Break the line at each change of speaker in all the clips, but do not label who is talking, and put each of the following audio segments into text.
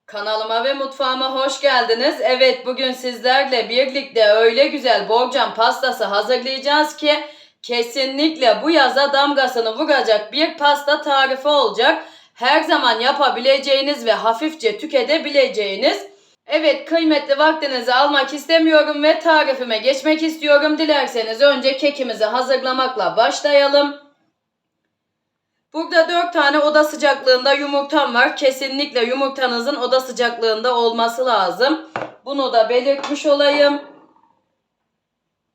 Kanalıma ve mutfağıma hoş geldiniz. Evet, bugün sizlerle birlikte öyle güzel borcam pastası hazırlayacağız ki kesinlikle bu yaza damgasını vuracak bir pasta tarifi olacak. Her zaman yapabileceğiniz ve hafifçe tüketebileceğiniz. Evet, kıymetli vaktinizi almak istemiyorum ve tarifime geçmek istiyorum. Dilerseniz önce kekimizi hazırlamakla başlayalım. Burada 4 tane oda sıcaklığında yumurtam var. Kesinlikle yumurtanızın oda sıcaklığında olması lazım. Bunu da belirtmiş olayım.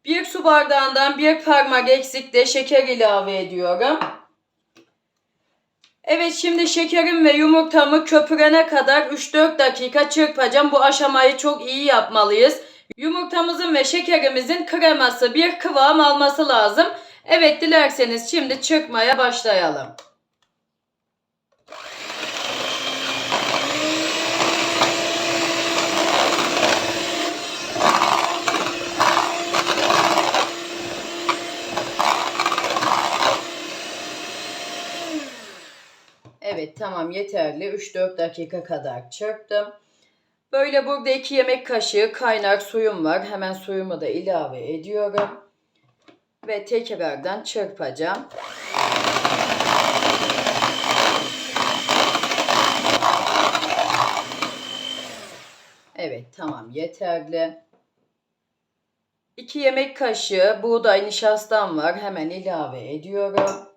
1 su bardağından 1 parmak eksik de şeker ilave ediyorum. Evet, şimdi şekerim ve yumurtamı köpürene kadar 3-4 dakika çırpacağım. Bu aşamayı çok iyi yapmalıyız. Yumurtamızın ve şekerimizin kreması bir kıvam alması lazım. Evet, dilerseniz şimdi çırpmaya başlayalım. Evet, tamam, yeterli. 3-4 dakika kadar çırptım. Böyle burada 2 yemek kaşığı kaynar suyum var. Hemen suyumu da ilave ediyorum. Ve tekrardan çırpacağım. Evet, tamam, yeterli. 2 yemek kaşığı buğday nişastam var. Hemen ilave ediyorum.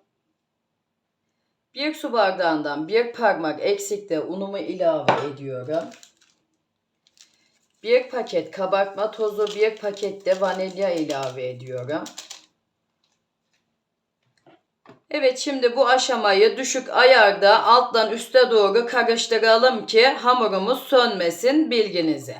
1 su bardağından 1 parmak eksik de unumu ilave ediyorum. 1 paket kabartma tozu, 1 paket de vanilya ilave ediyorum. Evet, şimdi bu aşamayı düşük ayarda alttan üste doğru karıştıralım ki hamurumuz sönmesin, bilginize.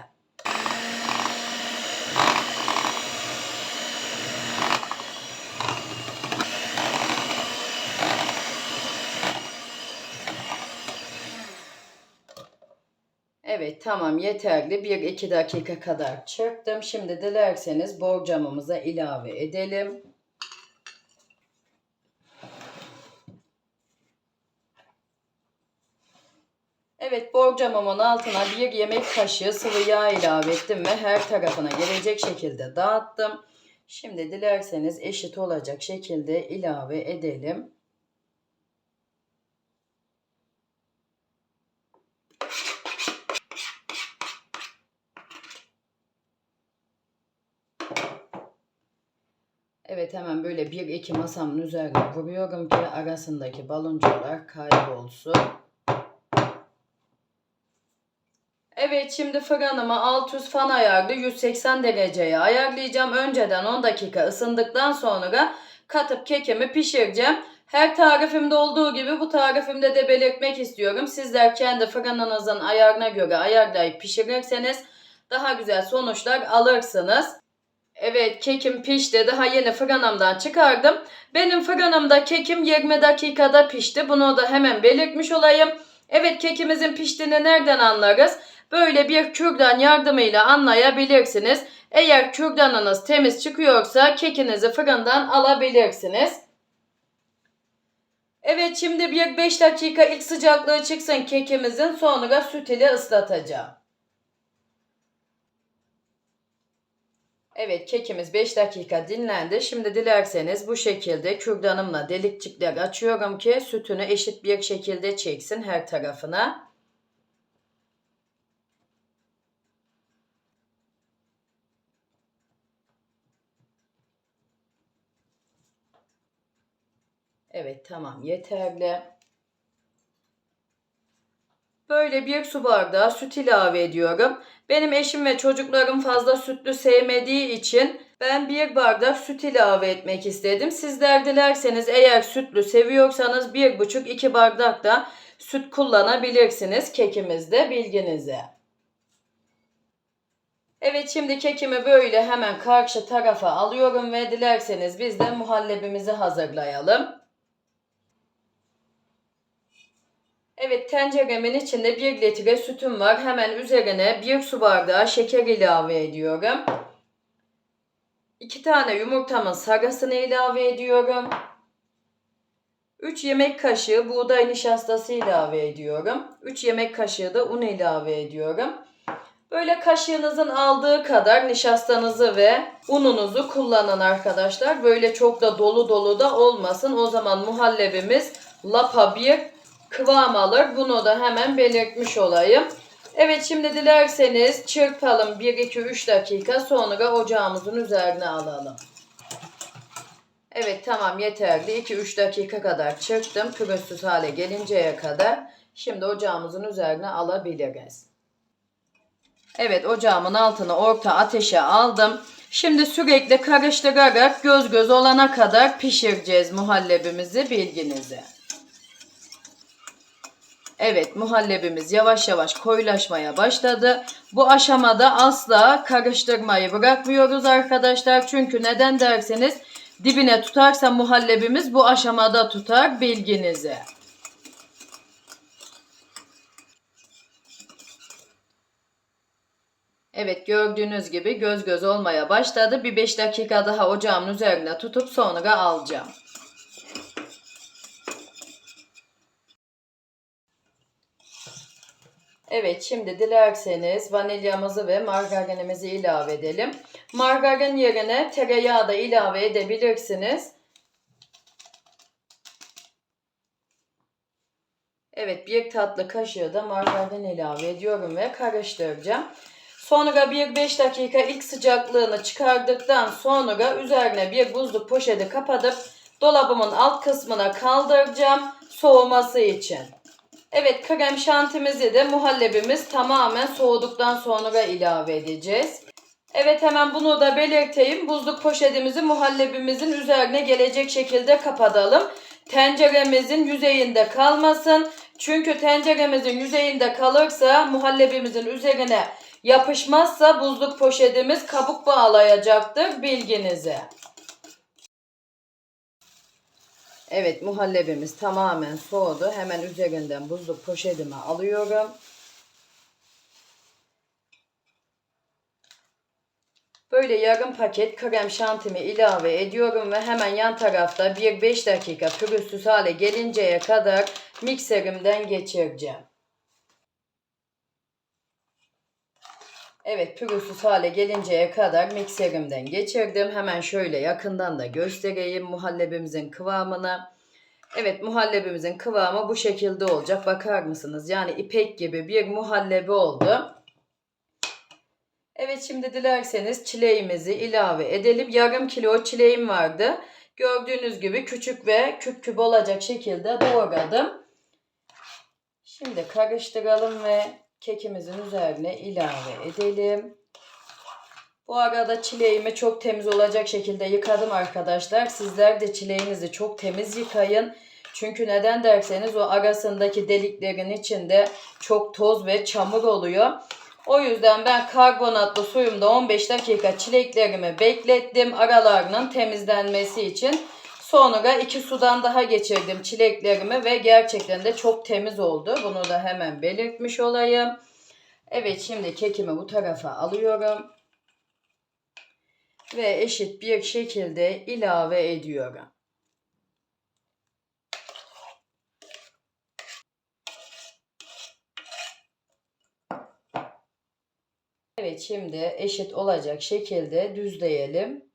Evet, tamam, yeterli. 1-2 dakika kadar çırptım. Şimdi dilerseniz borcamımıza ilave edelim. Evet, borcamımın altına 1 yemek kaşığı sıvı yağ ilave ettim ve her tarafına gelecek şekilde dağıttım. Şimdi dilerseniz eşit olacak şekilde ilave edelim. Evet, hemen böyle 1-2 masamın üzerine vuruyorum ki arasındaki baloncuklar kaybolsun. Evet, şimdi fırınımı alt üst fan ayarlı 180 dereceye ayarlayacağım. Önceden 10 dakika ısındıktan sonra katıp kekimi pişireceğim. Her tarifimde olduğu gibi bu tarifimde de belirtmek istiyorum. Sizler kendi fırınınızın ayarına göre ayarlayıp pişirirseniz daha güzel sonuçlar alırsınız. Evet, kekim pişti. Daha yeni fırınımdan çıkardım. Benim fırınımda kekim 20 dakikada pişti. Bunu da hemen belirtmiş olayım. Evet, kekimizin piştiğini nereden anlarız? Böyle bir kürdan yardımıyla anlayabilirsiniz. Eğer kürdanınız temiz çıkıyorsa kekinizi fırından alabilirsiniz. Evet, şimdi bir 5 dakika ilk sıcaklığı çıksın kekimizin, sonra süt ile ıslatacağım. Evet, kekimiz 5 dakika dinlendi. Şimdi dilerseniz bu şekilde kürdanımla delikçikler açıyorum ki sütünü eşit bir şekilde çeksin her tarafına. Evet, tamam, yeterli. Böyle 1 su bardağı süt ilave ediyorum. Benim eşim ve çocuklarım fazla sütlü sevmediği için ben 1 bardak süt ilave etmek istedim. Sizler dilerseniz eğer sütlü seviyorsanız 1,5-2 bardak da süt kullanabilirsiniz kekimizde, bilginize. Evet, şimdi kekimi böyle hemen karşı tarafa alıyorum ve dilerseniz biz de muhallebimizi hazırlayalım. Evet, tenceremin içinde 1 litre sütüm var. Hemen üzerine 1 su bardağı şeker ilave ediyorum. 2 tane yumurtamın sarısını ilave ediyorum. 3 yemek kaşığı buğday nişastası ilave ediyorum. 3 yemek kaşığı da un ilave ediyorum. Böyle kaşığınızın aldığı kadar nişastanızı ve ununuzu kullanın arkadaşlar. Böyle çok da dolu dolu da olmasın. O zaman muhallebimiz lapa bir kıvam alır. Bunu da hemen belirtmiş olayım. Evet, şimdi dilerseniz çırpalım 1-2-3 dakika, sonra ocağımızın üzerine alalım. Evet, tamam, yeterli. 2-3 dakika kadar çırptım. Pürüzsüz hale gelinceye kadar. Şimdi ocağımızın üzerine alabiliriz. Evet, ocağımın altını orta ateşe aldım. Şimdi sürekli karıştırarak göz göz olana kadar pişireceğiz muhallebimizi, bilginize. Evet, muhallebimiz yavaş yavaş koyulaşmaya başladı. Bu aşamada asla karıştırmayı bırakmıyoruz arkadaşlar. Çünkü neden derseniz dibine tutarsa muhallebimiz bu aşamada tutar, bilginize. Evet, gördüğünüz gibi göz göz olmaya başladı. Bir 5 dakika daha ocağımın üzerine tutup sonra alacağım. Evet, şimdi dilerseniz vanilyamızı ve margarinimizi ilave edelim. Margarin yerine tereyağı da ilave edebilirsiniz. Evet, bir tatlı kaşığı da margarin ilave ediyorum ve karıştıracağım. Sonra bir 5 dakika ilk sıcaklığını çıkardıktan sonra üzerine bir buzluk poşeti kapatıp dolabımın alt kısmına kaldıracağım soğuması için. Evet, krem şantimizi de muhallebimiz tamamen soğuduktan sonra ilave edeceğiz. Evet, hemen bunu da belirteyim. Buzluk poşetimizi muhallebimizin üzerine gelecek şekilde kapatalım. Tenceremizin yüzeyinde kalmasın. Çünkü tenceremizin yüzeyinde kalırsa muhallebimizin üzerine yapışmazsa buzluk poşetimiz kabuk bağlayacaktır, bilginize. Evet, muhallebimiz tamamen soğudu. Hemen üzerinden buzluk poşetimi alıyorum. Böyle yarım paket krem şantimi ilave ediyorum ve hemen yan tarafta 1-5 dakika pürüzsüz hale gelinceye kadar mikserimden geçireceğim. Evet, pürüzsüz hale gelinceye kadar mikserimden geçirdim. Hemen şöyle yakından da göstereyim muhallebimizin kıvamını. Evet, muhallebimizin kıvamı bu şekilde olacak. Bakar mısınız? Yani ipek gibi bir muhallebi oldu. Evet, şimdi dilerseniz çileğimizi ilave edelim. Yarım kilo çileğim vardı. Gördüğünüz gibi küçük ve küp küp olacak şekilde doğradım. Şimdi karıştıralım ve kekimizin üzerine ilave edelim. Bu arada çileğimi çok temiz olacak şekilde yıkadım arkadaşlar. Sizler de çileğinizi çok temiz yıkayın. Çünkü neden derseniz o arasındaki deliklerin içinde çok toz ve çamur oluyor. O yüzden ben karbonatlı suyumda 15 dakika çileklerimi beklettim aralarının temizlenmesi için. Sonra 2 sudan daha geçirdim çileklerimi ve gerçekten de çok temiz oldu. Bunu da hemen belirtmiş olayım. Evet, şimdi kekimi bu tarafa alıyorum. Ve eşit bir şekilde ilave ediyorum. Evet, şimdi eşit olacak şekilde düzleyelim.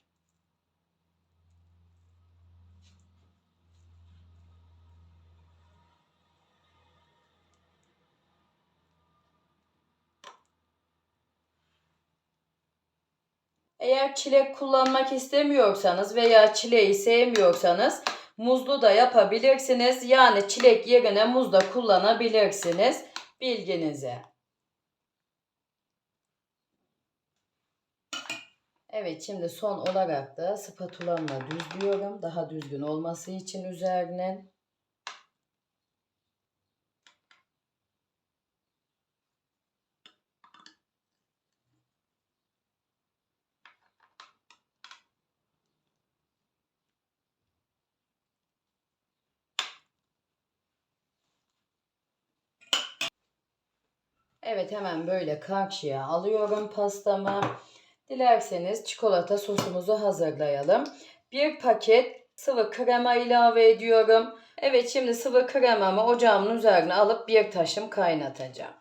Eğer çilek kullanmak istemiyorsanız veya çileği sevmiyorsanız muzlu da yapabilirsiniz. Yani çilek yerine muz da kullanabilirsiniz. Bilginize. Evet, şimdi son olarak da spatulamla düzlüyorum. Daha düzgün olması için üzerine. Evet, hemen böyle karşıya alıyorum pastamı. Dilerseniz çikolata sosumuzu hazırlayalım. Bir paket sıvı krema ilave ediyorum. Evet, şimdi sıvı kremamı ocağımın üzerine alıp bir taşım kaynatacağım.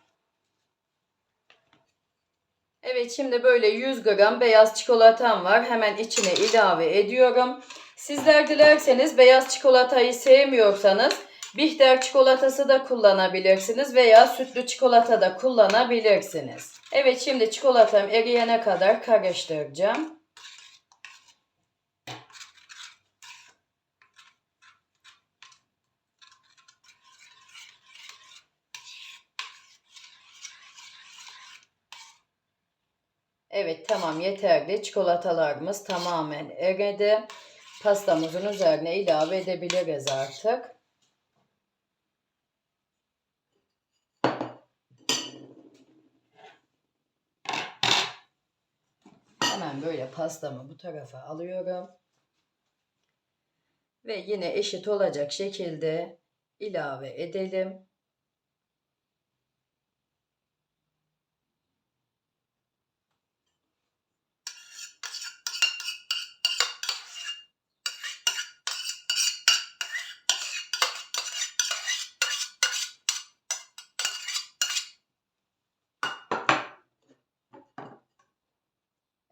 Evet, şimdi böyle 100 gram beyaz çikolatam var. Hemen içine ilave ediyorum. Sizler dilerseniz beyaz çikolatayı sevmiyorsanız bitter çikolatası da kullanabilirsiniz veya sütlü çikolata da kullanabilirsiniz. Evet, şimdi çikolatam eriyene kadar karıştıracağım. Evet, tamam, yeterli. Çikolatalarımız tamamen eridi. Pastamızın üzerine ilave edebiliriz artık. Hemen böyle pastamı bu tarafa alıyorum. Ve yine eşit olacak şekilde ilave edelim.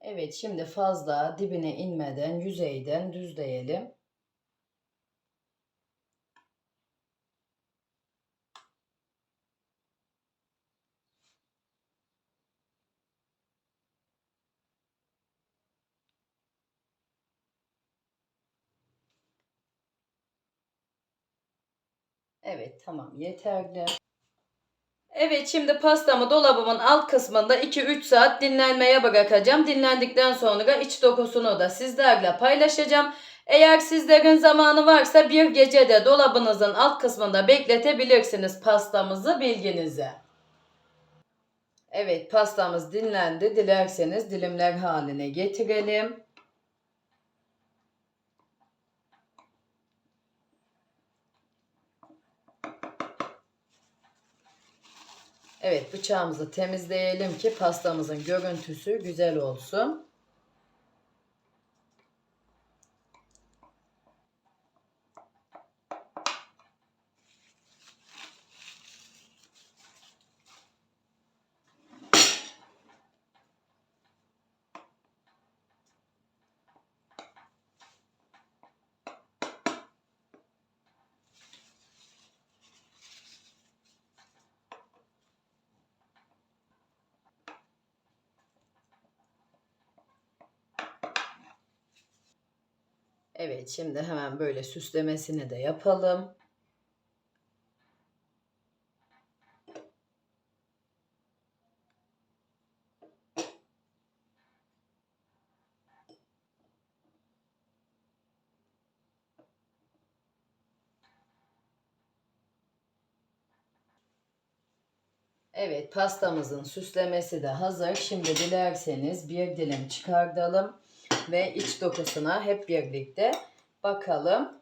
Evet, şimdi fazla dibine inmeden yüzeyden düzleyelim. Evet, tamam, yeterli. Evet, şimdi pastamı dolabımın alt kısmında 2-3 saat dinlenmeye bırakacağım. Dinlendikten sonra iç dokusunu da sizlerle paylaşacağım. Eğer sizlerin zamanı varsa bir gece de dolabınızın alt kısmında bekletebilirsiniz pastamızı, bilginize. Evet, pastamız dinlendi. Dilerseniz dilimler haline getirelim. Evet, bıçağımızı temizleyelim ki pastamızın görüntüsü güzel olsun. Evet, şimdi hemen böyle süslemesini de yapalım. Evet, pastamızın süslemesi de hazır. Şimdi dilerseniz bir dilim çıkartalım ve iç dokusuna hep birlikte bakalım.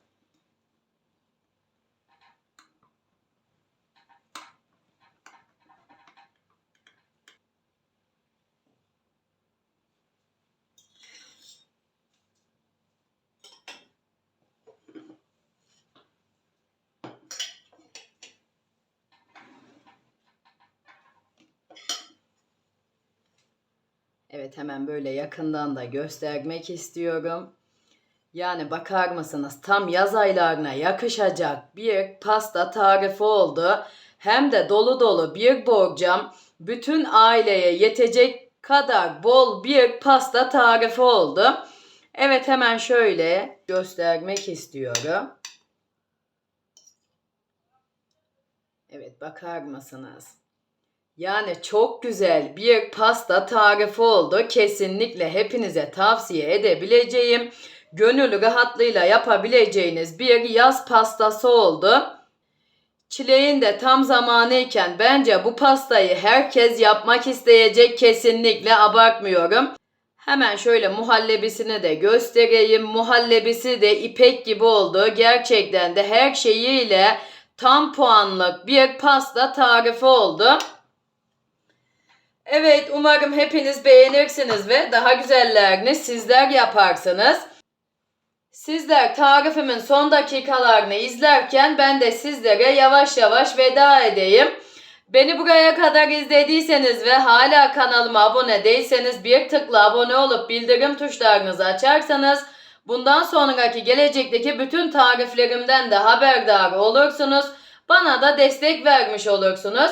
Evet, hemen böyle yakından da göstermek istiyorum. Yani bakar mısınız, tam yaz aylarına yakışacak bir pasta tarifi oldu. Hem de dolu dolu bir borcam, bütün aileye yetecek kadar bol bir pasta tarifi oldu. Evet, hemen şöyle göstermek istiyorum. Evet, bakar mısınız? Yani çok güzel bir pasta tarifi oldu. Kesinlikle hepinize tavsiye edebileceğim, gönül rahatlığıyla yapabileceğiniz bir yaz pastası oldu. Çileğin de tam zamanıyken bence bu pastayı herkes yapmak isteyecek, kesinlikle abartmıyorum. Hemen şöyle muhallebisini de göstereyim. Muhallebisi de ipek gibi oldu. Gerçekten de her şeyiyle tam puanlık bir pasta tarifi oldu. Evet, umarım hepiniz beğenirsiniz ve daha güzellerini sizler yaparsınız. Sizler tarifimin son dakikalarını izlerken ben de sizlere yavaş yavaş veda edeyim. Beni buraya kadar izlediyseniz ve hala kanalıma abone değilseniz bir tıkla abone olup bildirim tuşlarınızı açarsanız bundan sonraki gelecekteki bütün tariflerimden de haberdar olursunuz. Bana da destek vermiş olursunuz.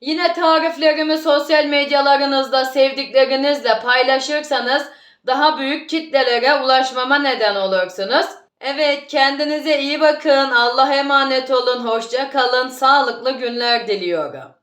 Yine tariflerimi sosyal medyalarınızda sevdiklerinizle paylaşırsanız daha büyük kitlelere ulaşmama neden olursunuz. Evet, kendinize iyi bakın. Allah'a emanet olun. Hoşça kalın. Sağlıklı günler diliyorum.